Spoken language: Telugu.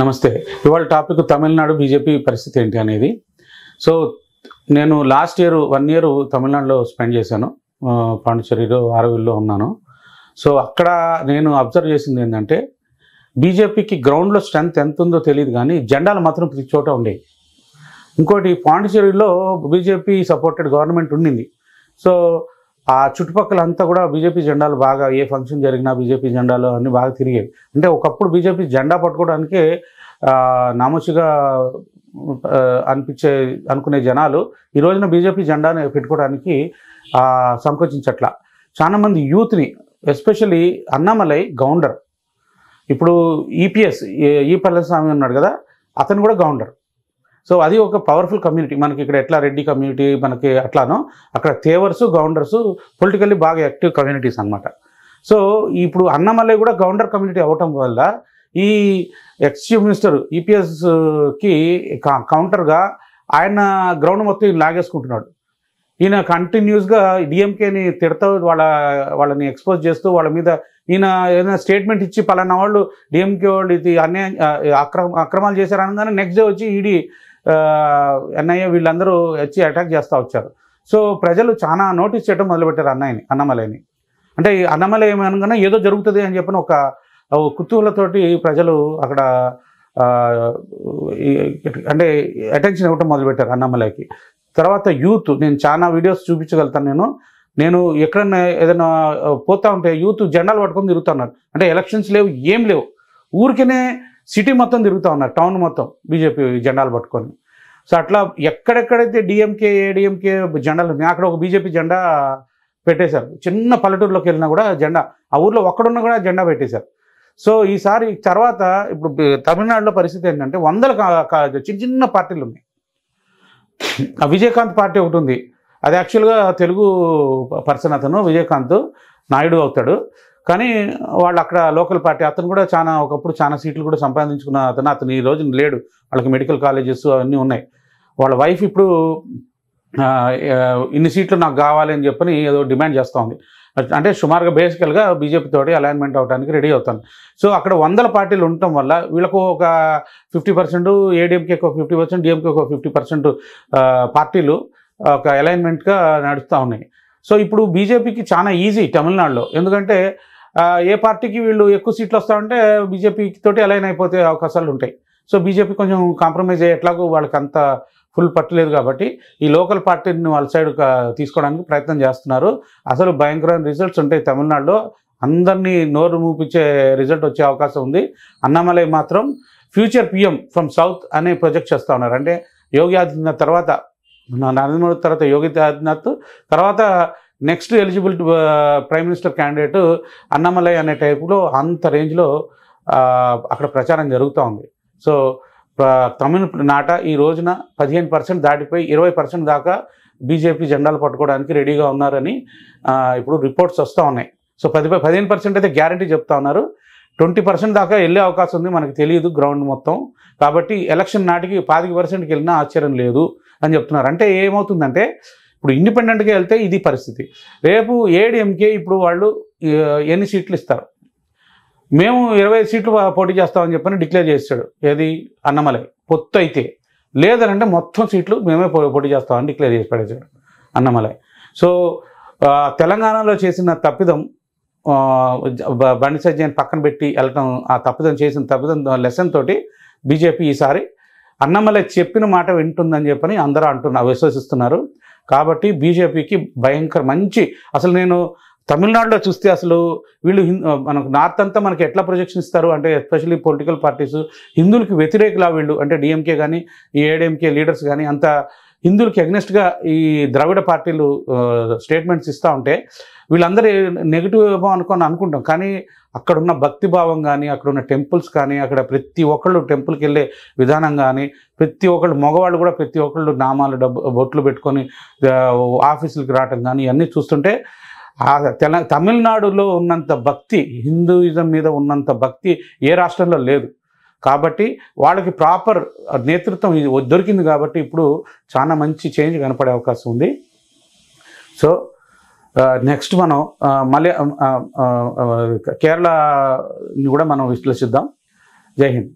నమస్తే. ఇవాళ టాపిక్ తమిళనాడు బీజేపీ పరిస్థితి ఏంటి అనేది. సో నేను లాస్ట్ ఇయర్ 1 ఇయర్ తమిళనాడులో స్పెండ్ చేశాను. పాండిచ్చేరిలో ఆరవిల్లో ఉన్నాను. సో అక్కడ నేను అబ్జర్వ్ చేసింది ఏంటంటే బీజేపీకి గ్రౌండ్లో స్ట్రెంత్ ఎంత ఉందో తెలియదు, కానీ జెండాలు మాత్రం ప్రతి చోట ఉండేవి. ఇంకోటి, పాండిచ్చేరిలో బీజేపీ సపోర్టెడ్ గవర్నమెంట్ ఉండింది. సో ఆ చుట్టుపక్కల అంతా కూడా బీజేపీ జెండాలు బాగా, ఏ ఫంక్షన్ జరిగినా బీజేపీ జెండాలు అన్నీ బాగా తిరిగేవి. అంటే ఒకప్పుడు బీజేపీ జెండా పట్టుకోవడానికే నామోషిగా అనుకునే జనాలు ఈ రోజున బీజేపీ జెండాని పెట్టుకోవడానికి సంకోచించట్ల. చాలామంది యూత్ని, ఎస్పెషల్లీ అన్నామలై గౌండర్, ఇప్పుడు ఈపీఎస్ ఈ పళనిస్వామి ఉన్నాడు కదా, అతను కూడా గౌండర్. సో అది ఒక పవర్ఫుల్ కమ్యూనిటీ. మనకి ఇక్కడ ఎట్లా రెడ్డి కమ్యూనిటీ మనకి అట్లానో అక్కడ తేవర్సు, గౌండర్సు పొలిటికల్లీ బాగా యాక్టివ్ కమ్యూనిటీస్ అనమాట. సో ఇప్పుడు అన్నమలై కూడా గౌండర్ కమ్యూనిటీ అవటం వల్ల ఈ ఎక్స్ చీఫ్ మినిస్టర్ ఈపీఎస్కి కౌంటర్గా ఆయన గ్రౌండ్ మొత్తం లాగేసుకుంటున్నాడు. ఈయన కంటిన్యూస్గా డిఎంకేని తిడతా వాళ్ళని ఎక్స్పోజ్ చేస్తూ వాళ్ళ మీద ఈయన ఏదైనా స్టేట్మెంట్ ఇచ్చి పలానా వాళ్ళు డిఎంకే వాళ్ళు ఇది అక్రమాలు చేశారనగానే నెక్స్ట్ డే వచ్చి ఈడీ, ఎన్ఐఏ వీళ్ళందరూ వచ్చి అటాక్ చేస్తూ వచ్చారు. సో ప్రజలు చాలా నోటీస్ చేయడం మొదలుపెట్టారు అన్నమలైని. అంటే అన్నమలై ఏమనగానే ఏదో జరుగుతుంది అని చెప్పిన ఒక కుతూహలతోటి ప్రజలు అక్కడ అంటే అటెన్షన్ ఇవ్వటం మొదలుపెట్టారు అన్నమలైకి. తర్వాత యూత్, నేను చాలా వీడియోస్ చూపించగలుగుతాను. నేను ఎక్కడన్నా ఏదైనా పోతా ఉంటే యూత్ జెండాలు పట్టుకొని తిరుగుతూ ఉన్నారు. అంటే ఎలక్షన్స్ లేవు, ఏం లేవు, ఊరికనే సిటీ మొత్తం తిరుగుతూ ఉన్నారు, టౌన్ మొత్తం బీజేపీ జెండాలు పట్టుకొని. సో అట్లా ఎక్కడెక్కడైతే డిఎంకే, ఏడీఎంకే జెండాలు ఉన్నాయి అక్కడ ఒక బీజేపీ జెండా పెట్టేశారు. చిన్న పల్లెటూరులోకి వెళ్ళినా కూడా జెండా, ఆ ఊర్లో ఒక్కడున్నా కూడా జెండా పెట్టేశారు. సో ఈసారి తర్వాత ఇప్పుడు తమిళనాడులో పరిస్థితి ఏంటంటే వందల చిన్న చిన్న పార్టీలు ఉన్నాయి. ఆ విజయకాంత్ పార్టీ ఒకటి ఉంది, అది యాక్చువల్గా తెలుగు పర్సన్, అతను విజయకాంత్ నాయుడు అవుతాడు. కానీ వాళ్ళు అక్కడ లోకల్ పార్టీ, అతను కూడా ఒకప్పుడు చాలా సీట్లు కూడా సంపాదించుకున్న అతను ఈ రోజు లేడు. వాళ్ళకి మెడికల్ కాలేజెస్ అవన్నీ ఉన్నాయి. వాళ్ళ వైఫ్ ఇప్పుడు ఇన్ని సీట్లు నాకు కావాలి అని చెప్పని ఏదో డిమాండ్ చేస్తూ ఉంది. అంటే సుమారుగా బేసికల్గా బీజేపీ తోటి అలైన్మెంట్ అవడానికి రెడీ అవుతాను. సో అక్కడ వందల పార్టీలు ఉండటం వల్ల వీళ్ళకు ఒక 50%, ఏడీఎంకే ఒక 50%, డిఎంకే ఒక 50% పార్టీలు ఒక అలైన్మెంట్గా నడుస్తూ ఉన్నాయి. సో ఇప్పుడు బీజేపీకి చాలా ఈజీ తమిళనాడులో, ఎందుకంటే ఏ పార్టీకి వీళ్ళు ఎక్కువ సీట్లు వస్తామంటే బీజేపీ తోటి అలైన్ అయిపోతే అవకాశాలు ఉంటాయి. సో బీజేపీ కొంచెం కాంప్రమైజ్ అయ్యేట్లాగూ వాళ్ళకి అంత ఫుల్ పట్టలేదు కాబట్టి ఈ లోకల్ పార్టీని వాళ్ళ సైడ్ తీసుకోవడానికి ప్రయత్నం చేస్తున్నారు. అసలు భయంకరమైన రిజల్ట్స్ ఉంటాయి తమిళనాడులో, అందరినీ నోరు మూపించే రిజల్ట్ వచ్చే అవకాశం ఉంది. అన్నామలై మాత్రం ఫ్యూచర్ పిఎం ఫ్రమ్ సౌత్ అనే ప్రొజెక్ట్ చేస్తూ ఉన్నారు. అంటే యోగి ఆదిత్యనాథ్ తర్వాత, నరేంద్ర మోడీ తర్వాత యోగి ఆదిత్యనాథ్ తర్వాత next eligible prime minister candidate Annamalai అనే టైపులో అంత రేంజ్లో అక్కడ ప్రచారం జరుగుతూ ఉంది. సో తమిళనాట ఈ రోజున 15% దాటిపోయి 20% దాకా బీజేపీ జెండాలు పట్టుకోవడానికి రెడీగా ఉన్నారని ఇప్పుడు రిపోర్ట్స్ వస్తూ ఉన్నాయి. సో 15% అయితే గ్యారంటీ చెప్తా ఉన్నారు. 20% దాకా వెళ్ళే అవకాశం ఉంది, మనకు తెలియదు గ్రౌండ్ మొత్తం. కాబట్టి ఎలక్షన్ నాటికి 25%కి వెళ్ళినా ఆశ్చర్యం లేదు అని చెప్తున్నారు. అంటే ఏమవుతుందంటే ఇప్పుడు ఇండిపెండెంట్గా వెళ్తే ఇది పరిస్థితి. రేపు ఏడీఎంకే ఇప్పుడు వాళ్ళు ఎన్ని సీట్లు ఇస్తారు, మేము 20 సీట్లు పోటీ చేస్తామని చెప్పని డిక్లేర్ చేస్తాడు. ఏది అన్నమలై పొత్తు అయితే, లేదనంటే మొత్తం సీట్లు మేమే పోటీ చేస్తామని డిక్లేర్ చేసి పడేసాడు అన్నమలై. సో తెలంగాణలో చేసిన తప్పిదం, బండి సంజయ్ని పక్కన పెట్టి వెళ్ళటం, ఆ చేసిన తప్పిదం లెసన్ తోటి బీజేపీ ఈసారి అన్నమలై చెప్పిన మాట వింటుందని చెప్పని అందరూ విశ్వసిస్తున్నారు. కాబట్టి బీజేపీకి మంచి, అసలు నేను తమిళనాడులో చూస్తే అసలు వీళ్ళు మనకు నార్త్ అంతా మనకి ఎట్లా ప్రొజెక్షన్ ఇస్తారు అంటే, ఎస్పెషల్లీ పొలిటికల్ పార్టీస్ హిందువులకి వ్యతిరేకలా వీళ్ళు, అంటే డిఎంకే కానీ ఈ ఏడీఎంకే లీడర్స్ కానీ అంత హిందువులకి అగ్నెస్ట్గా ఈ ద్రవిడ పార్టీలు స్టేట్మెంట్స్ ఇస్తూ ఉంటే వీళ్ళందరూ నెగిటివ్ ఏమో అనుకుంటాం. కానీ అక్కడున్న భక్తి భావం కానీ, అక్కడున్న టెంపుల్స్ కానీ, అక్కడ ప్రతి ఒక్కళ్ళు టెంపుల్కి వెళ్ళే విధానం కానీ, ప్రతి ఒక్కళ్ళు మగవాళ్ళు కూడా ప్రతి ఒక్కళ్ళు నామాలు బొట్లు పెట్టుకొని ఆఫీసులకి రావటం కానీ ఇవన్నీ చూస్తుంటే తమిళనాడులో ఉన్నంత భక్తి, హిందూయిజం మీద ఉన్నంత భక్తి ఏ రాష్ట్రంలో లేదు. కాబట్టి వాళ్ళకి ప్రాపర్ నేతృత్వం దొరికింది కాబట్టి ఇప్పుడు చాలా మంచి చేంజ్ కనపడే అవకాశం ఉంది. సో నెక్స్ట్ మనం మళ్ళీ కేరళని కూడా మనం విశ్లేషిద్దాం. జై హింద్.